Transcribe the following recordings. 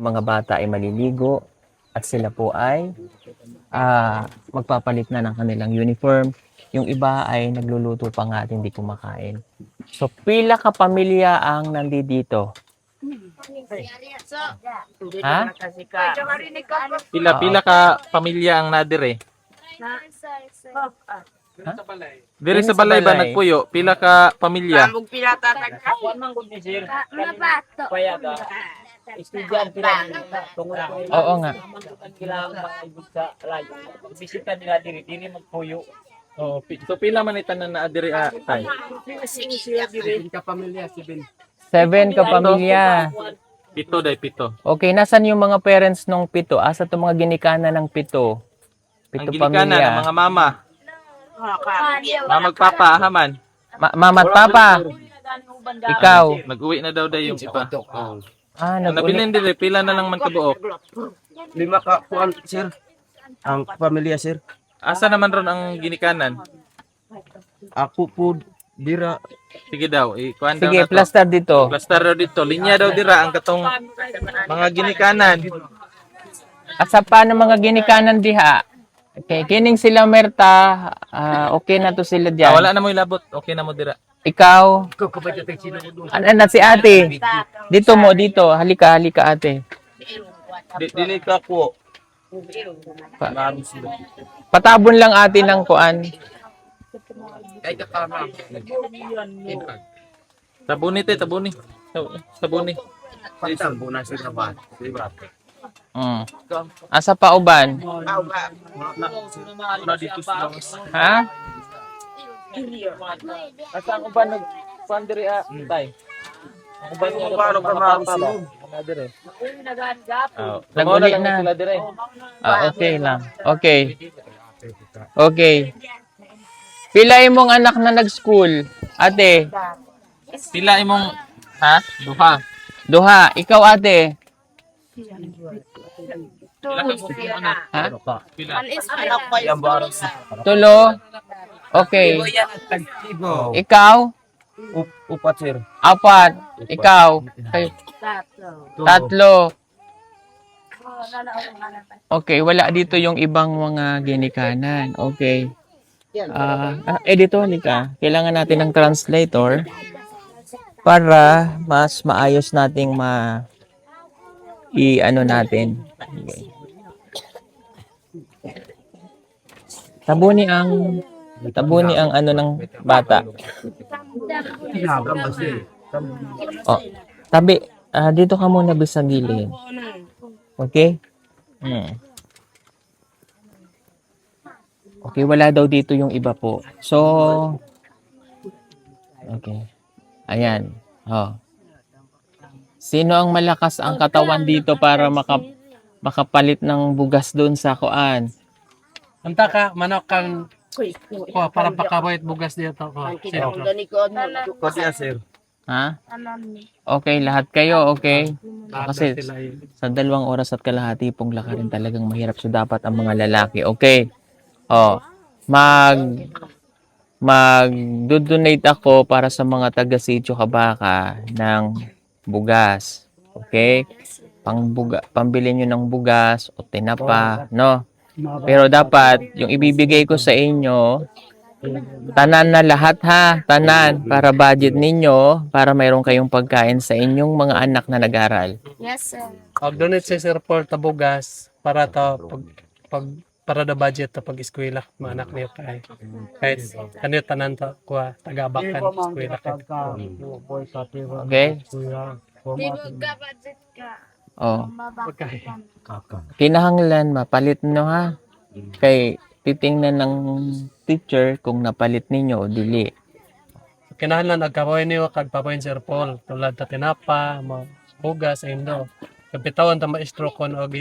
mga bata ay maliligo at sila po ay magpapalit na ng kanilang uniform. Yung iba ay nagluluto pa nga at hindi kumakain. So, pila ka pamilya ang nandito? Ha? Pila ka pamilya ang nadire. Dire sa balay ba nagpuyo? Pila ka pamilya? Oo nga. Oh, so pila man itanan na adire tay? 7 ka pamilya. Pito day pito. Okay, nasan yung mga parents nung 7? Asa itong mga ginikanan ng 7? Ang 7 ginikanan ng pamilya. mga mama. Magpapa haman. Mama at papa. Ikaw. Nag-uwi na daw day yung iba. Ang Nag-uli. nabilin dire pila na lang man kabuok. 5 ka kuan sir. Ang pamilya sir. Asa naman ron ang ginikanan? Ako po dira Sige daw, ikuan daw Sige, na to. plaster dito. Plaster daw dito. Linya daw dira ang katong mga ginikanan. At sa paano mga ginikanan diha? Okay, kining sila Merta, okay na to sila diyan. Wala na mo ilabot. Okay na mo dira. Ikaw, ano si ate? Dito mo, dito. Halika, halika ate. dili ka po. Patabon lang ate ng kuan. Tabuni te, tabuni. Tabuni. Pantang buna sir na ba? Diba? Asa pa uban? Na dito sila. Ha? Asa ang uban nag pandiri tay? Ang uban Kung paano ka marusin? dire. Nag-uli na. Sila dire. Okay lang. Okay. Okay. Pila imong anak na nag-school? Ate, Pila imong duha. duha. Ikaw ate. Pila ka buok imong anak? Ha? Pila. Yang baru sir. Tulo. Okay. Ikaw? Upat sir. Apat. Ikaw? Okay. Tatlo. Okay, wala dito yung ibang mga ginikanan. Okay. Dito, halika. Kailangan natin ng translator para mas maayos nating i-ano natin. Okay. Tabuni ang ano ng bata. Oh, tabi. Dito ka muna sa gilid. Okay? Okay, wala daw dito yung iba po. So, okay. Ayan. Oh. Sino ang malakas ang katawan dito para makapalit ng bugas doon sa kuan? Anta ka, manok kang para pakawait bugas dito ko. Ko diya sir. Ha? Okay, lahat kayo, okay? Kasi Sila yun. sa 2 oras at kalahati pong lakarin talagang mahirap. So, dapat ang mga lalaki, okay? Oh, mag-donate ako para sa mga taga-Sitio Kabaka ng bugas. Okay? Pambili nyo ng bugas o tinapa, no? Pero dapat, yung ibibigay ko sa inyo, tanan na lahat ha, tanan, para budget ninyo, para mayroon kayong pagkain sa inyong mga anak na nag-aral. Yes, sir. Donate si Sir Paul tabugas para para the budget to pag eskwela mga anak niyo kay kahit kanyo tanan to kuha tagabakan eskwela kay. Okay? Di mo ka budget ka. Oh. Okay. Kinahanglan mapalit nyo ha. Kay titingnan ng teacher kung napalit ninyo o dili. Kinahanglan nagkapoy niyo kag papoy Sir Paul tulad ta tinapa, bugas indo. Kapitawan ta maestro kon og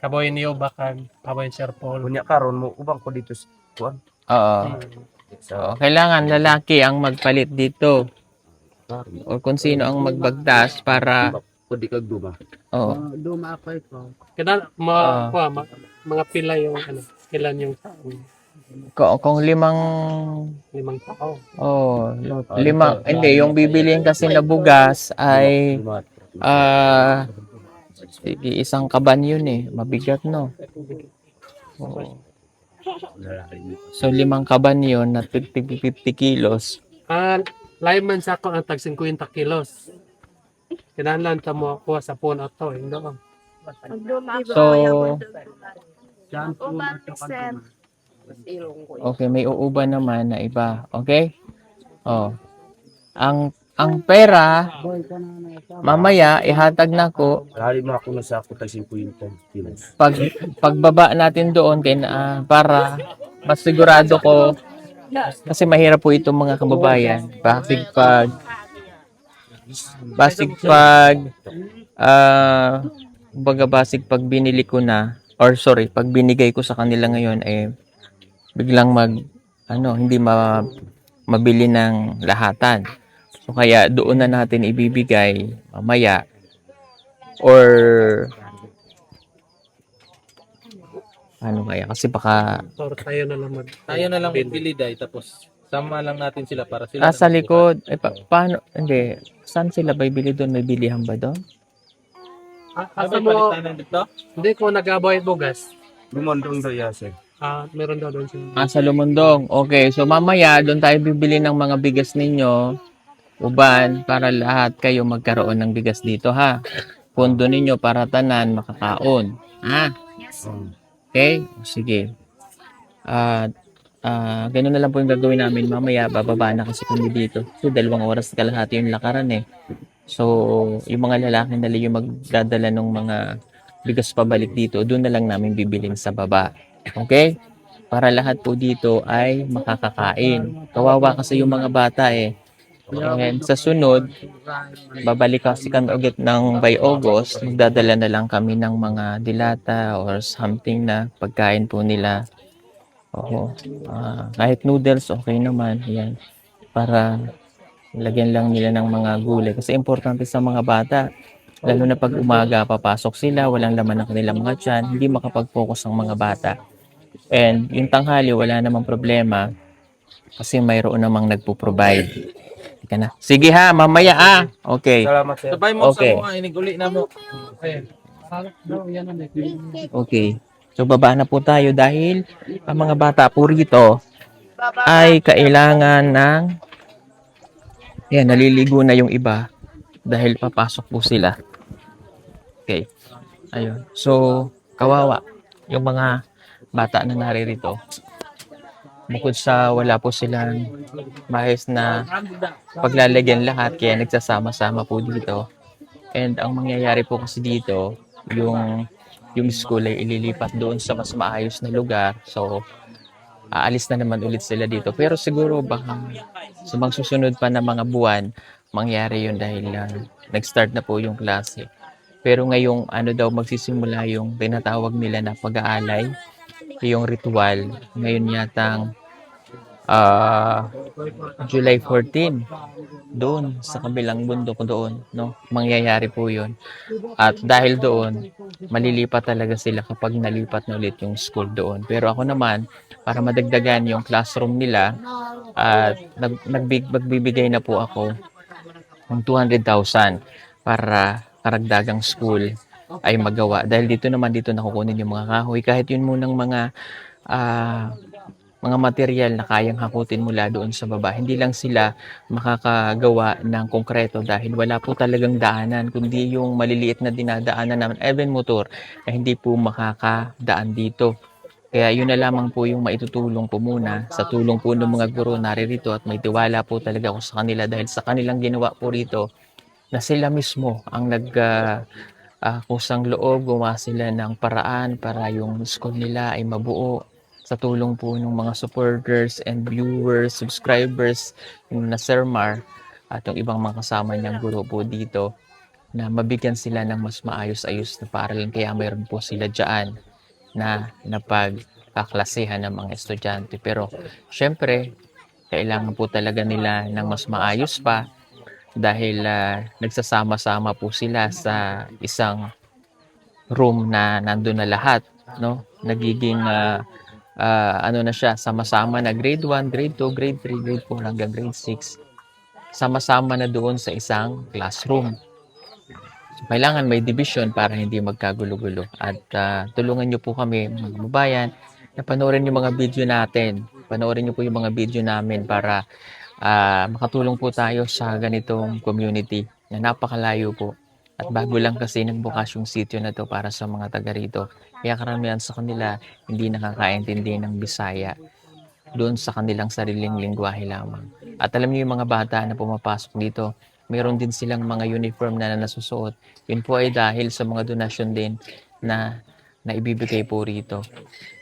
kaboy niyo bakag papoy Sir Paul. Unya karon mo ubang ko dito sa kuan. Oo. So, kailangan lalaki ang magpalit dito. O kung sino ang magbagtas para Pwede kag duma. oo. Duma ako ito. Mga pila yung ilan yung Kung 5 tao. oh, 5 hindi yung bibiliin kasi na bugas ay Sige, isang kaban yun eh. Mabigat, no? Oo. So, 5 kaban yun na 50 kilos. Lain man sa ako ang tag 50 kilos. Kinahanglan ta mo kuha sa phone ato, indo. So, Uban, sir. okay, may uuban naman na iba. Okay? Oh. Ang pera, mamaya, ihatag na ko. Lima ako na sa ako tag 50 kilos. Pagbaba natin doon, para masigurado ko, kasi mahirap po itong mga kababayan. Basig pag binili ko na, or sorry, pag binigay ko sa kanila ngayon, biglang hindi mabili ng lahatan. So, kaya doon na natin ibibigay mamaya, or ano kaya, kasi baka Or tayo na lang Tayo na lang magbili day, tapos sama lang natin sila para sila sa likod, paano, hindi, saan sila bibili doon? May bilihan ba doon? Asa Sabi mo, palitan dito? hindi ko nagaboy bugas. Lumondong daw yan, sir. Meron daw doon siya. Sa Lumundong. Okay, so mamaya doon tayo bibili ng mga bigas ninyo, uban, para lahat kayo magkaroon ng bigas dito, ha? Pundo ninyo para tanan makakaon. Ha? Okay? Sige. At ganun na lang po yung gagawin namin. Mamaya bababa na kasi kami dito. So 2 oras kalahati yung lakaran eh. So yung mga lalaki na yung magdadala ng mga bigas pabalik dito, doon na lang namin bibilin sa baba. Okay? Para lahat po dito ay makakakain. Kawawa kasi yung mga bata eh. And sa sunod, babalik kasi kami ulit ng by August, magdadala na lang kami ng mga dilata or something na pagkain po nila. Oo. Kahit noodles, okay naman. Yan. Para lagyan lang nila ng mga gulay. Kasi importante sa mga bata, lalo na pag umaga, papasok sila, walang laman ng kanilang mga tiyan, hindi makapag-focus ang mga bata. And yung tanghali, wala namang problema kasi mayroon namang nagpo-provide. Ika na. Sige ha, mamaya Okay. Salamat, sir. Sabay mo Okay. sa mga iniguli na mo. Okay. So baba na po tayo dahil ang mga bata po rito ay kailangan ng naliligo na yung iba dahil papasok po sila. Okay. Ayun. So kawawa yung mga bata na naririto. Bukod sa wala po silang mahis na paglalagyan lahat, kaya nagsasama-sama po dito. And ang mangyayari po kasi dito, yung school ay ililipat doon sa mas maayos na lugar. So, aalis na naman ulit sila dito. Pero siguro baka sa mga susunod pa na mga buwan, mangyari yun dahil nag-start na po yung klase. Pero ngayong magsisimula yung tinatawag nila na pag-aalay, yung ritual, ngayon yatang July 14 doon sa kabilang bundok doon, no? Mangyayari po 'yon. At dahil doon, malilipat talaga sila kapag nalipat na ulit yung school doon. Pero ako naman, para madagdagan yung classroom nila, at magbibigay na po ako ng 200,000 para karagdagang school ay magawa. Dahil dito nakukunin yung mga kahoy, kahit yun munang mga material na kayang hakutin mula doon sa baba. Hindi lang sila makakagawa ng konkreto dahil wala po talagang daanan, kundi yung maliliit na dinadaanan ng even motor ay hindi po makakadaan dito. Kaya yun na lamang po yung maitutulong ko muna sa tulong po ng mga guro naririto, at may tiwala po talaga ako sa kanila dahil sa kanilang ginawa po rito na sila mismo ang kusang loob, gumawa sila ng paraan para yung school nila ay mabuo. Sa tulong po ng mga supporters and viewers, subscribers na Sir Mar at yung ibang mga kasama niyang guro po dito, na mabigyan sila ng mas maayos-ayos na paaralan. Kaya mayroon po sila dyan na napagkaklasehan ng mga estudyante. Pero syempre, kailangan po talaga nila ng mas maayos pa dahil nagsasama-sama po sila sa isang room na nandun na lahat, no? Nagiging na siya, sama-sama na grade 1, grade 2, grade 3, grade 4 hanggang grade 6. Sama-sama na doon sa isang classroom. Kailangan may division para hindi magkagulo-gulo. At tulungan nyo po kami, mga kababayan, na panoorin yung mga video natin. Panoorin nyo po yung mga video namin para makatulong po tayo sa ganitong community na napakalayo po. At bago lang kasi nagbukas yung sitio na to para sa mga taga rito. Kaya karamihan sa kanila hindi nakakaintindi ng Bisaya doon sa kanilang sariling lingwahe lamang. At alam niyo yung mga bata na pumapasok dito, mayroon din silang mga uniform na nasusuot. Yun po ay dahil sa mga donasyon din na ibibigay po rito.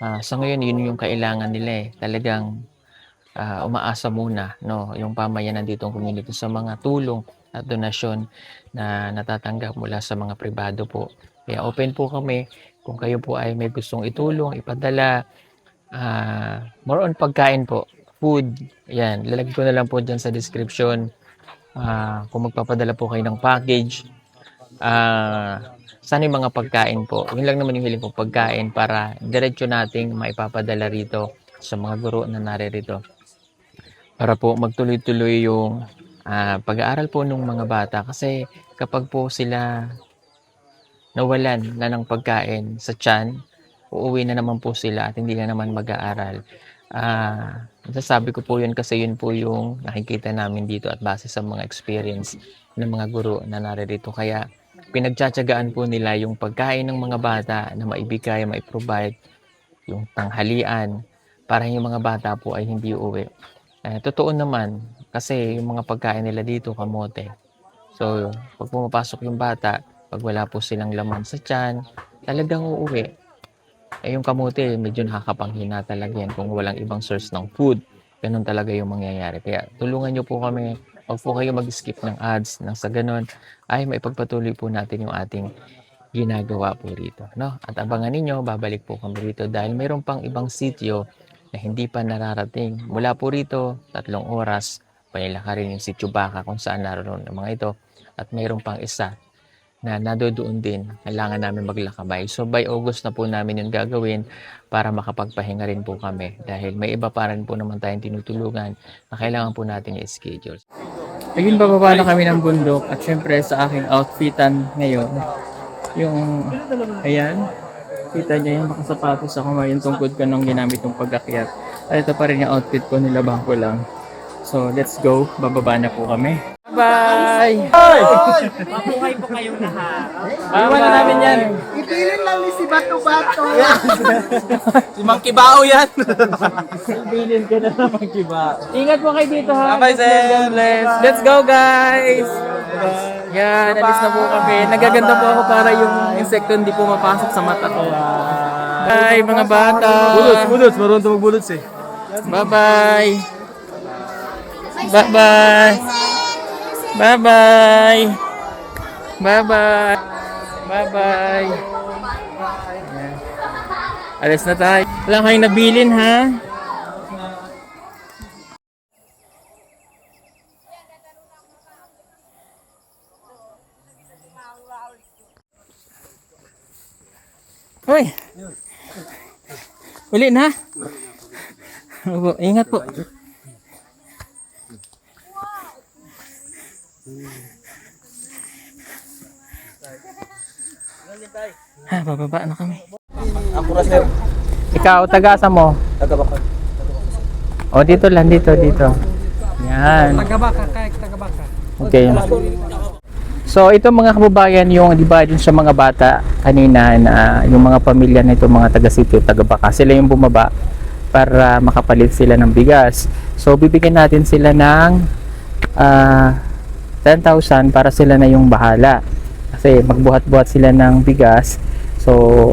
Sa ngayon, yun yung kailangan nila eh. Talagang umaasa muna no, yung pamayanan ditong community sa mga tulong at donasyon na natatanggap mula sa mga pribado po. Kaya open po kami kung kayo po ay may gustong itulong, ipadala, more on pagkain po, food, yan, lalagay ko na lang po dyan sa description. Kung magpapadala po kayo ng package, sana yung mga pagkain po, yun lang naman yung hiling po, pagkain para diretso nating maipapadala rito sa mga guro na naririto para po magtuloy-tuloy yung pag-aaral po ng mga bata. Kasi kapag po sila nawalan na ng pagkain sa tiyan, uuwi na naman po sila at hindi na naman mag-aaral. Nasasabi ko po yun kasi yun po yung nakikita namin dito at base sa mga experience ng mga guro na naririto. Kaya pinagtsatsagaan po nila yung pagkain ng mga bata na maibigay, maiprovide, yung tanghalian para yung mga bata po ay hindi uuwi. Totoo naman kasi yung mga pagkain nila dito kamote. So pag pumapasok yung bata, pag wala po silang laman sa tiyan, talagang uuwi. Yung kamote, medyo nakakapanghina talaga yan kung walang ibang source ng food. Ganun talaga yung mangyayari. Kaya tulungan nyo po kami. Huwag po kayo mag-skip ng ads. Nang sa ganun, ay maipagpatuloy po natin yung ating ginagawa po rito. No? At abangan ninyo, babalik po kami rito dahil mayroon pang ibang sitio na hindi pa nararating. Mula po rito, 3 oras, panilakarin yung sitio Baka kung saan naroon ang mga ito. At mayroon pang isa na nadodoon din, kailangan namin maglakabay. So by August na po namin yung gagawin para makapagpahinga rin po kami. Dahil may iba pa rin po naman tayong tinutulungan na kailangan po natin i-schedule. Ayun, bababa na kami ng bundok at syempre sa aking outfitan ngayon, yung, ayan, kita niya yung makasapatos ako ngayon tungkod ka nung ginamit yung pag-akyat. At ito pa rin yung outfit ko, nilabang ko lang. So let's go, bababa na po kami. Bye! Mabuhay po kayong lahat. Iwan na namin yan. Ipilit lang ni si Bato-Bato. Si Mang Kibao yan. Ibilin ka na naman, Kiba. Ingat po kayo dito, ha? Bye, sir. God bless. Let's go, guys! Yan, alis na po kami. Nagaganda po ako para yung insekto hindi po mapasok sa mata ko. Bye, mga bata. Bulots. Marunong ito magbulots eh. Bye-bye. Bye-bye. Bye-bye. Bye-bye. Bye-bye. Ayan. Alis na tayo. Wala kayong nabilin, ha? Hoy! Uli na. Opo, ingat po. Bababa na kami. Ako na sir. Ikaw, tagasa mo. Tagabakal. O, dito lang, dito. Yan. Tagabaka, tagabaka. Okay. So, ito mga kababayan, yung di ba dun sa mga bata kanina na yung mga pamilya nito, mga taga-sitio, taga-baka, sila yung bumaba para makapalit sila ng bigas. So, bibigyan natin sila ng 10,000 para sila na yung bahala. Kasi magbuhat-buhat sila ng bigas. So,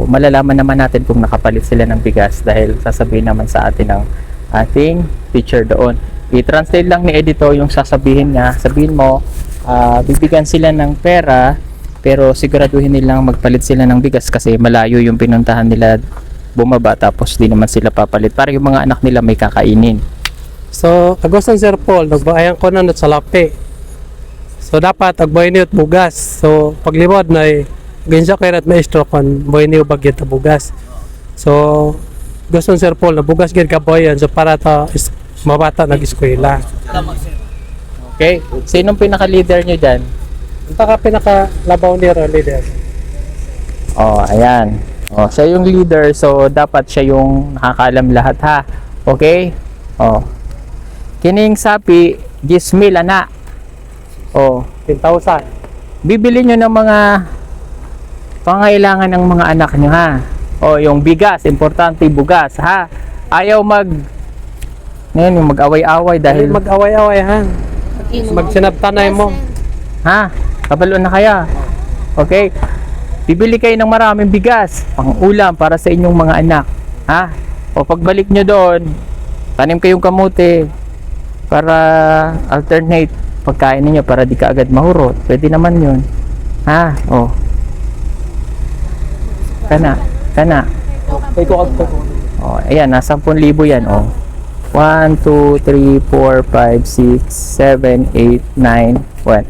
malalaman naman natin kung nakapalit sila ng bigas dahil sasabihin naman sa atin ng ating teacher doon. I-translate lang ni Edito yung sasabihin niya. Sabihin mo, bibigyan sila ng pera pero siguraduhin nilang magpalit sila ng bigas kasi malayo yung pinuntahan nila bumaba tapos di naman sila papalit para yung mga anak nila may kakainin. So, agosang Sir Paul, nagbayang ko na sa lapi. So, dapat agboy niyo at bugas. So, paglimod na ginsya kayo at maestro kon boy niyo bagyan ta bugas. So, gustong Sir Paul, na bugas gid ka boyan so para ta mabata nag-eskwela. Okay? Sinong pinaka-leader nyo dyan? Ito ka pinakalabaw ni leader. Oh, ayan. Oh, siya yung leader, so dapat siya yung nakakaalam lahat ha. Okay? Oh. Kining sapi, 10,000 ana. Oh, 10,000. bibili nyo ng mga pangailangan ng mga anak nyo ha. O yung bigas, importante bugas ha. Ayaw ngayon yung mag-away-away Dahil dahil mag-away-away ha. Magsinabtanay mo. ha, kabalo na kaya. Okay? Bibili kayo ng maraming bigas, pang ulam para sa inyong mga anak. Ha? O pagbalik nyo doon, tanim kayong kamote para alternate pagkain ninyo para di ka agad mahurot. Pwede naman yun. Ha? O. Kana. O, ayan, nasa 10,000 yan. O. 1, 2, 3, 4, 5, 6, 7, 8, 9, 1,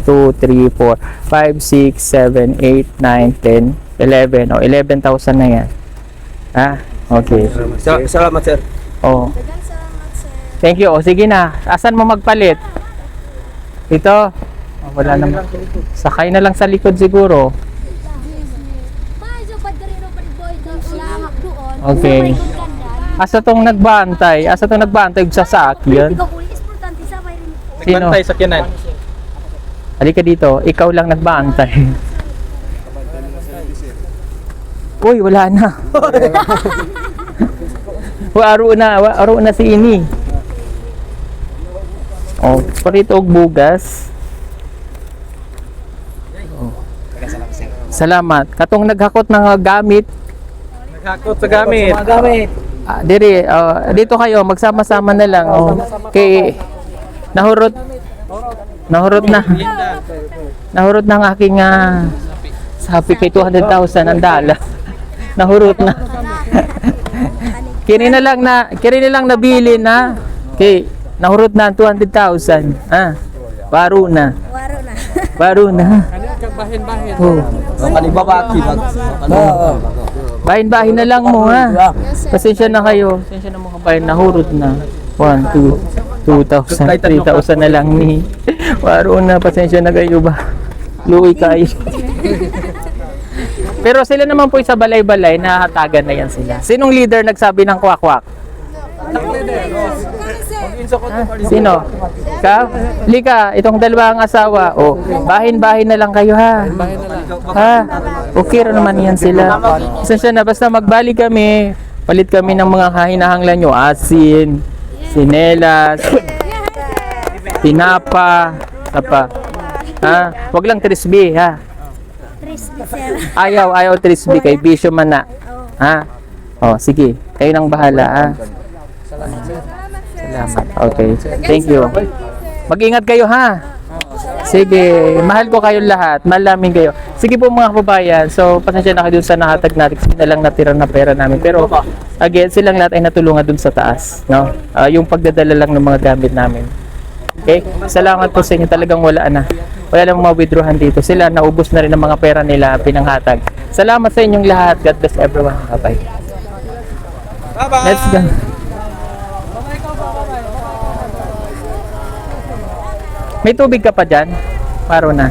2, 3, 4, 5, 6, 7, 8, 9, 10, 11. O, 11,000 na yan. Ha? Okay. Salamat, sir. O. Thank you. O, sige na. Asan mo magpalit? Ito? O, wala naman. Sakay na lang sa likod siguro. Okay. Asa tong nagbantay? Asa tong nagbantay sa sakyan? Sino? Nagbantay sa kinan. Halika dito. Ikaw lang nagbantay. Uy, wala na. Aro na si ini. Oh, parito og bugas. Oh. Salamat. Katong naghakot ng gamit. Naghakot sa gamit. Diri, dito kayo, magsama-sama na lang. Oh. Kay nahurot na ang aking sapi kay 200,000 ang dala. Nahurot na. Kini na lang nabili na. Kay nahurot na ang 200,000. Baro na. Bahin-bahin. Oh. Bahin-bahin na lang mo ha. Pasensya na kayo. Pasensya na mga bahin. Nahurot na. 1, 2, 2,000, 3,000 na lang ni. Baro na. Pasensya na kayo ba? Luwi kayo. Pero sila naman po sa balay-balay, nahatagan na yan sila. Sinong leader nagsabi ng kwak-kwak? Sino? Ikaw? Lika, itong dalawang asawa. O, bahin-bahin na lang kayo ha. Ha? Okay rin naman yan sila. Pasensya na, basta magbalik kami, palit kami ng mga kahinahanglan nyo. Asin, sinelas, tinapa, apa. Ha? Wag lang trisby ha. Ayaw trisby kay bisyo man na. Ha? O, sige. Kayo nang bahala ha. Salamat. Okay. Thank you. Mag-ingat kayo ha. Sige. Mahal ko kayong lahat. Mahal namin kayo. Sige po mga kababayan. So, pasensya na kayo dun sa nahatag natin kasi na lang natira na pera namin. Pero, again, silang lahat ay natulungan dun sa taas. No? Yung pagdadala lang ng mga gamit namin. Okay? Salamat po sa inyo. Talagang wala na. Wala lang mga withdrawhan dito. Sila, naubos na rin ang mga pera nila pinanghatag. Salamat sa inyong lahat. God bless everyone. Bye-bye. Bye-bye. Let's go. May tubig ka pa dyan? Paro na.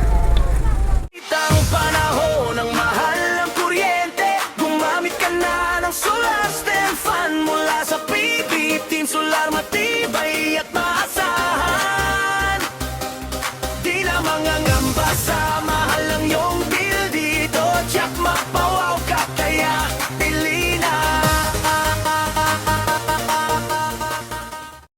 Itang panahon ng mahal ng kuryente, gumamit ka na ng Solar Stand Fan mula sa PB Team Solar.